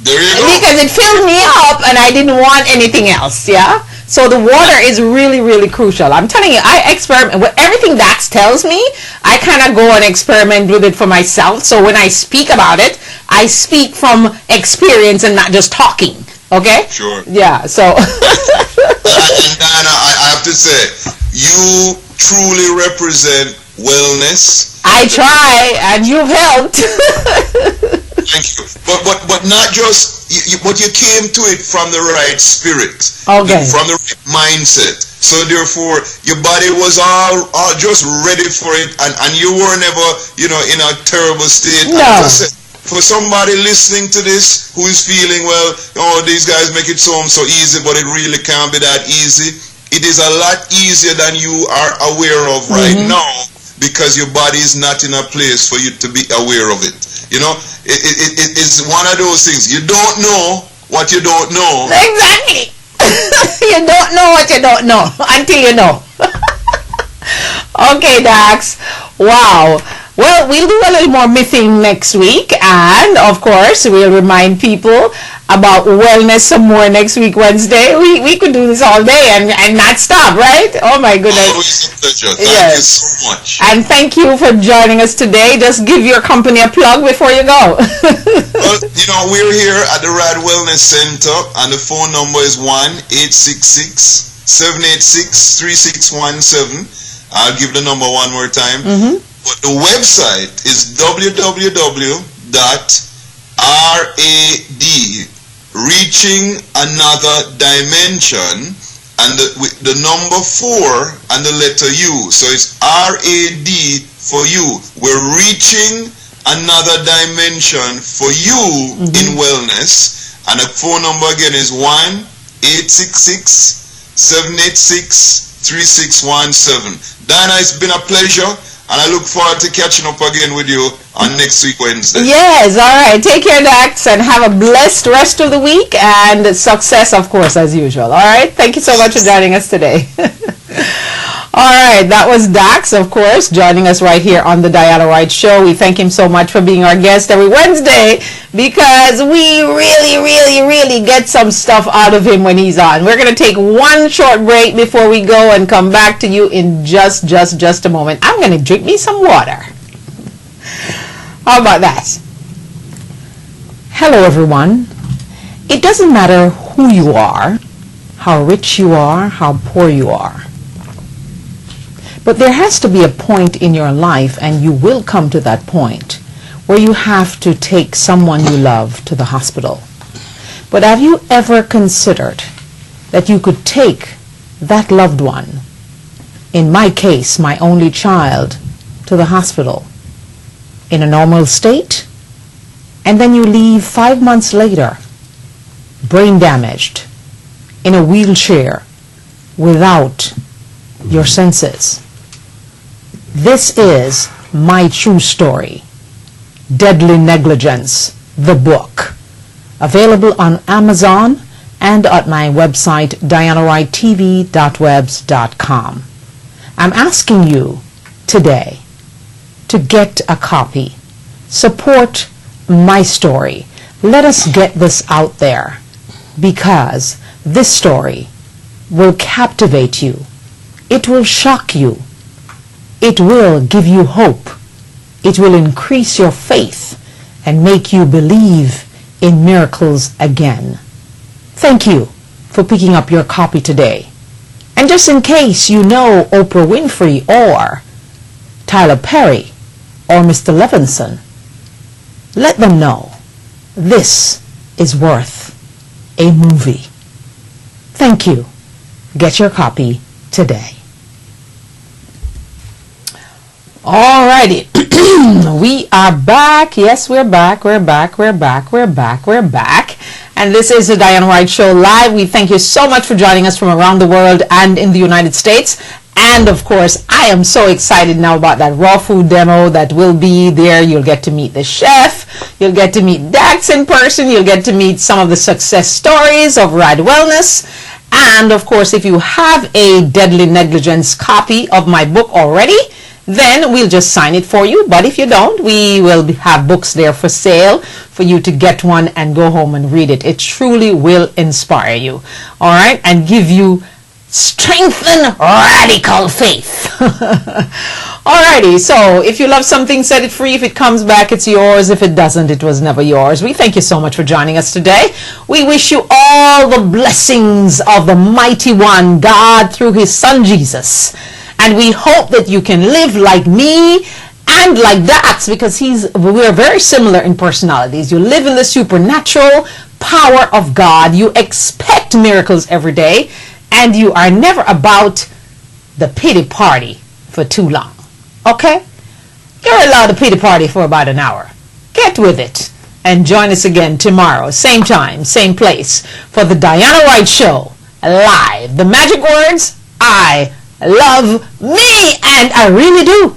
There you go. Because it filled me up and I didn't want anything else, yeah? So the water is really, really crucial. I'm telling you, I experiment with everything Dax tells me. I kind of go and experiment with it for myself. So when I speak about it, I speak from experience and not just talking. Okay? Sure. Yeah, so. And Diana, I have to say, you truly represent wellness. I try, and you've helped. Thank you. But not just, but you came to it from the right spirit. Okay. From the right mindset. So therefore, your body was all just ready for it, and you were never, in a terrible state. No. As I said, for somebody listening to this who is feeling, well, these guys make it so easy, but it really can't be that easy. It is a lot easier than you are aware of right now, because your body is not in a place for you to be aware of it. It's one of those things. You don't know what you don't know. Exactly. You don't know what you don't know until you know. Okay, Dax. Wow. Well, we'll do a little more mything next week, and of course we'll remind people about wellness some more next week, Wednesday. We could do this all day and not stop, right? Oh my goodness. Always a pleasure. Thank you so much. And thank you for joining us today. Just give your company a plug before you go. Well, we're here at the Rad Wellness Center, and the phone number is 1-866-786-3617. I'll give the number one more time. But the website is www.RAD, Reaching Another Dimension, and the number 4 and the letter U. So it's RAD for you. We're reaching another dimension for you in wellness. And the phone number again is 1-866-786-3617. Diana, it's been a pleasure. And I look forward to catching up again with you on next week, Wednesday. Yes, all right. Take care, Dax, and have a blessed rest of the week and success, of course, as usual. All right? Thank you so much for joining us today. All right, that was Dax, of course, joining us right here on the Diana White Show. We thank him so much for being our guest every Wednesday because we really, really, really get some stuff out of him when he's on. We're going to take one short break before we go and come back to you in just a moment. I'm going to drink me some water. How about that? Hello, everyone. It doesn't matter who you are, how rich you are, how poor you are. But there has to be a point in your life, and you will come to that point, where you have to take someone you love to the hospital. But have you ever considered that you could take that loved one, in my case, my only child, to the hospital in a normal state, and then you leave 5 months later, brain damaged, in a wheelchair, without your senses? This is my true story, Deadly Negligence, the book, available on Amazon and at my website, dianawrighttv.webs.com. I'm asking you today to get a copy. Support my story. Let us get this out there, because This story will captivate you. It will shock you. It will give you hope. It will increase your faith and make you believe in miracles again. Thank you for picking up your copy today. And just in case you know Oprah Winfrey or Tyler Perry or Mr. Levinson, let them know this is worth a movie. Thank you. Get your copy today. Alrighty. We are back. Yes, we're back. We're back. And this is the Diana Wright Show Live. We thank you so much for joining us from around the world and in the United States. And of course, I am so excited now about that raw food demo that will be there. You'll get to meet the chef. You'll get to meet Dax in person. You'll get to meet some of the success stories of Rad Wellness. And of course, if you have a Deadly Negligence copy of my book already, then we'll just sign it for you. But if you don't, we will have books there for sale for you to get one and go home and read it. It truly will inspire you, all right, and give you strengthen radical faith. Alrighty, so if you love something, set it free. If it comes back, it's yours. If it doesn't, it was never yours. We thank you so much for joining us today. We wish you all the blessings of the mighty one, God, through his son Jesus. And we hope that you can live like me and like Dax, because we're very similar in personalities. You live in the supernatural power of God. You expect miracles every day, and you are never about the pity party for too long. Okay? You're allowed to pity party for about an hour. Get with it. And join us again tomorrow, same time, same place, for the Diana Wright Show Live. The magic words, I love me, and I really do.